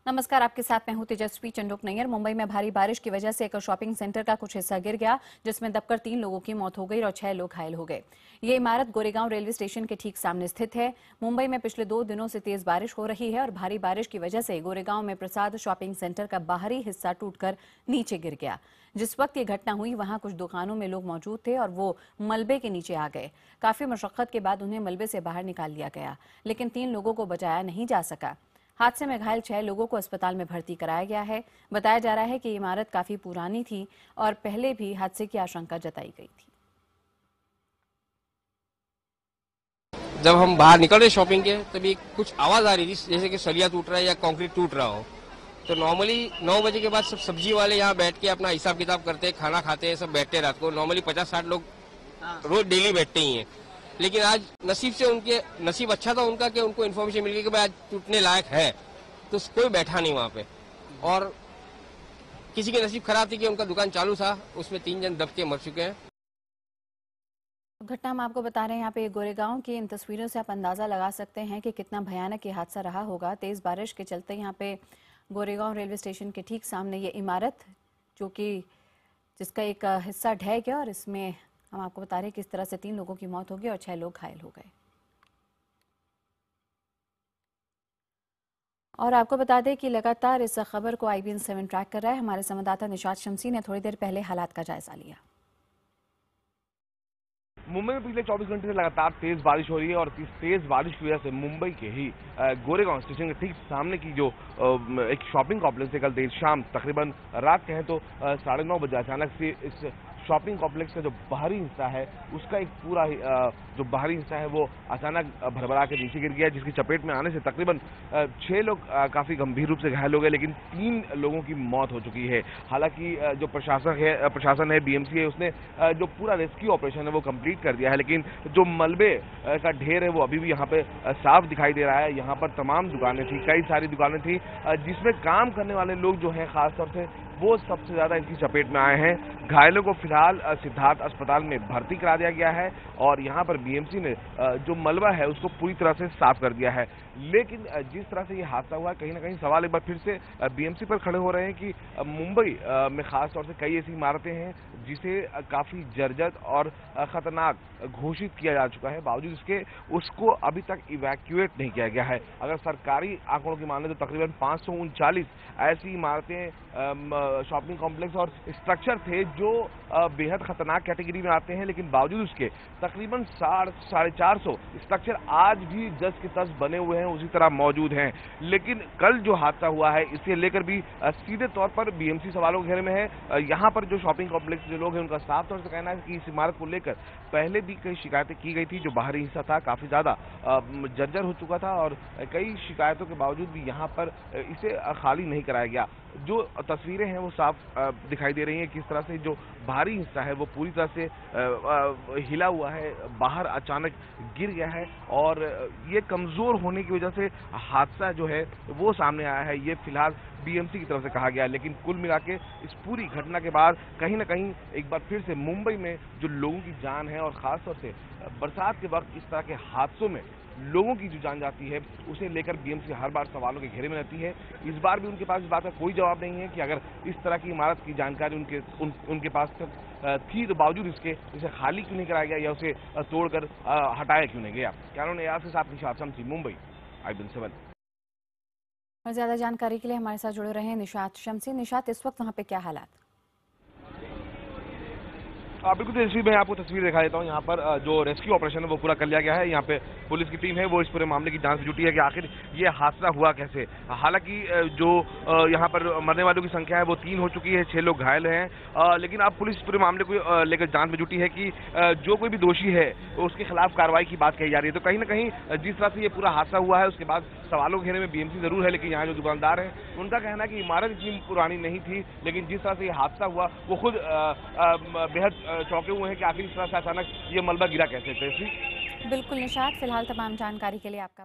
नमस्कार, आपके साथ मैं हूं तेजस्वी चंडोक नैयर। मुंबई में भारी बारिश की वजह से एक शॉपिंग सेंटर का कुछ हिस्सा गिर गया, जिसमें दबकर 3 लोगों की मौत हो गई और 6 लोग घायल हो गए। ये इमारत गोरेगांव रेलवे स्टेशन के ठीक सामने स्थित है। मुंबई में पिछले 2 दिनों से तेज बारिश हो रही है और भारी बारिश की वजह से गोरेगांव में प्रसाद शॉपिंग सेंटर का बाहरी हिस्सा टूटकर नीचे गिर गया। जिस वक्त ये घटना हुई वहां कुछ दुकानों में लोग मौजूद थे और वो मलबे के नीचे आ गए। काफी मशक्कत के बाद उन्हें मलबे से बाहर निकाल लिया गया, लेकिन 3 लोगों को बचाया नहीं जा सका। हादसे में घायल 6 लोगों को अस्पताल में भर्ती कराया गया है। बताया जा रहा है कि इमारत काफी पुरानी थी और पहले भी हादसे की आशंका जताई गई थी। जब हम बाहर निकल रहे शॉपिंग के तभी कुछ आवाज आ रही थी, जैसे कि सरिया टूट रहा है या कंक्रीट टूट रहा हो। तो नॉर्मली 9 बजे के बाद सब सब्जी वाले यहाँ बैठ के अपना हिसाब किताब करते हैं, खाना खाते हैं, सब बैठते हैं रात को। नॉर्मली 50-60 लोग रोज डेली बैठते ही हैं। लेकिन आज नसीब से उनके नसीब अच्छा था उनका कि उनको इन्फॉर्मेशन मिल गई कि भाई आज टूटने लायक है, तो कोई बैठा नहीं वहां पे। और किसी की नसीब खराब थी कि उनका दुकान चालू था, उसमें 3 जन दब के मर चुके हैं। घटना हम आपको बता रहे हैं यहाँ पे गोरेगांव की। इन तस्वीरों से आप अंदाजा लगा सकते हैं कि कितना भयानक ये हादसा रहा होगा। तेज बारिश के चलते यहाँ पे गोरेगांव रेलवे स्टेशन के ठीक सामने ये इमारत, जो कि जिसका एक हिस्सा ढह गया, और इसमें हम आपको बता रहे हैं कि इस तरह से 3 लोगों की मौत हो गई और 6 लोग घायल हो गए। और आपको बता दें कि लगातार इस खबर को IBN 7 ट्रैक कर रहा है। हमारे संवाददाता निशात शमसी ने थोड़ी देर पहले हालात का जायजा लिया। मुंबई में पिछले 24 घंटे से लगातार तेज बारिश हो रही है और इस तेज बारिश की वजह से मुंबई के ही गोरेगांव स्टेशन के ठीक सामने की जो एक शॉपिंग कॉम्प्लेक्स है, कल देर शाम तकरीबन रात कहें तो 9:30 बजे अचानक से इस शॉपिंग कॉम्प्लेक्स का जो बाहरी हिस्सा है उसका एक पूरा जो बाहरी हिस्सा है वो अचानक भरभरा के नीचे गिर गया, जिसकी चपेट में आने से तकरीबन 6 लोग काफी गंभीर रूप से घायल हो गए, लेकिन 3 लोगों की मौत हो चुकी है। हालांकि जो प्रशासन है BMC है, उसने जो पूरा रेस्क्यू ऑपरेशन है वो कंप्लीट कर दिया है, लेकिन जो मलबे का ढेर है वो अभी भी यहाँ पे साफ दिखाई दे रहा है। यहाँ पर तमाम दुकानें थी, कई सारी दुकानें थी, जिसमें काम करने वाले लोग जो हैं खासतौर से वो सबसे ज्यादा इनकी चपेट में आए हैं। घायलों को फिलहाल सिद्धार्थ अस्पताल में भर्ती करा दिया गया है और यहाँ पर BMC ने जो मलबा है उसको पूरी तरह से साफ कर दिया है। लेकिन जिस तरह से ये हादसा हुआ, कहीं ना कहीं सवाल एक बार फिर से BMC पर खड़े हो रहे हैं कि मुंबई में खास तौर से कई ऐसी इमारतें हैं जिसे काफी जर्जर और खतरनाक घोषित किया जा चुका है, बावजूद इसके उसको अभी तक इवैक्यूएट नहीं किया गया है। अगर सरकारी आंकड़ों की माने तो तकरीबन 539 ऐसी इमारतें, शॉपिंग कॉम्प्लेक्स और स्ट्रक्चर थे जो बेहद खतरनाक कैटेगरी में आते हैं, लेकिन बावजूद उसके तकरीबन 450 स्ट्रक्चर आज भी जस के तस बने हुए हैं, उसी तरह मौजूद हैं। लेकिन कल जो हादसा हुआ है इसे लेकर भी सीधे तौर पर BMC सवालों के घेरे में है। यहाँ पर जो शॉपिंग कॉम्प्लेक्स के लोग हैं उनका साफ तौर से कहना है कि इस इमारत को लेकर पहले भी कई शिकायतें की गई थी। जो बाहरी हिस्सा था काफी ज्यादा जर्जर हो चुका था और कई शिकायतों के बावजूद भी यहाँ पर इसे खाली नहीं कराया गया। जो तस्वीरें हैं वो साफ दिखाई दे रही हैं, किस तरह से जो बाहरी हिस्सा है वो पूरी तरह से हिला हुआ है, बाहर अचानक गिर गया है और ये कमजोर होने की वजह से हादसा जो है वो सामने आया है, ये फिलहाल BMC की तरफ से कहा गया है। लेकिन कुल मिला के इस पूरी घटना के बाद कहीं ना कहीं एक बार फिर से मुंबई में जो लोगों की जान है और खासतौर से बरसात के वक्त इस तरह के हादसों में लोगों की जो जान जाती है उसे लेकर BMC हर बार सवालों के घेरे में रहती है। इस बार भी उनके पास इस बात का कोई जवाब नहीं है कि अगर इस तरह की इमारत की जानकारी उनके पास थी तो बावजूद इसके इसे खाली क्यों नहीं कराया गया या उसे तोड़कर हटाया क्यों नहीं गया। कैमरा यार से साथ निशात शमसी, मुंबई, IBN 7। और ज्यादा जानकारी के लिए हमारे साथ जुड़े रहे निशात शमसी। निशात, इस वक्त वहाँ पे क्या हालात? बिल्कुल तेजस्वी, मैं आपको तस्वीर दिखा देता हूँ। यहाँ पर जो रेस्क्यू ऑपरेशन है वो पूरा कर लिया गया है। यहाँ पे पुलिस की टीम है वो इस पूरे मामले की जांच में जुटी है कि आखिर ये हादसा हुआ कैसे। हालांकि जो यहाँ पर मरने वालों की संख्या है वो 3 हो चुकी है, 6 लोग घायल हैं, लेकिन अब पुलिस पूरे मामले को लेकर जांच में जुटी है कि जो कोई भी दोषी है उसके खिलाफ कार्रवाई की बात कही जा रही है। तो कहीं ना कहीं जिस तरह से ये पूरा हादसा हुआ है उसके बाद सवालों के घेरे में BMC जरूर है, लेकिन यहाँ जो दुकानदार हैं उनका कहना है कि इमारत इतनी पुरानी नहीं थी, लेकिन जिस तरह से ये हादसा हुआ वो खुद बेहद चौंके हुए हैं कि आखिर इस तरह से अचानक ये मलबा गिरा कैसे। बिल्कुल निशात, फिलहाल तमाम जानकारी के लिए आपका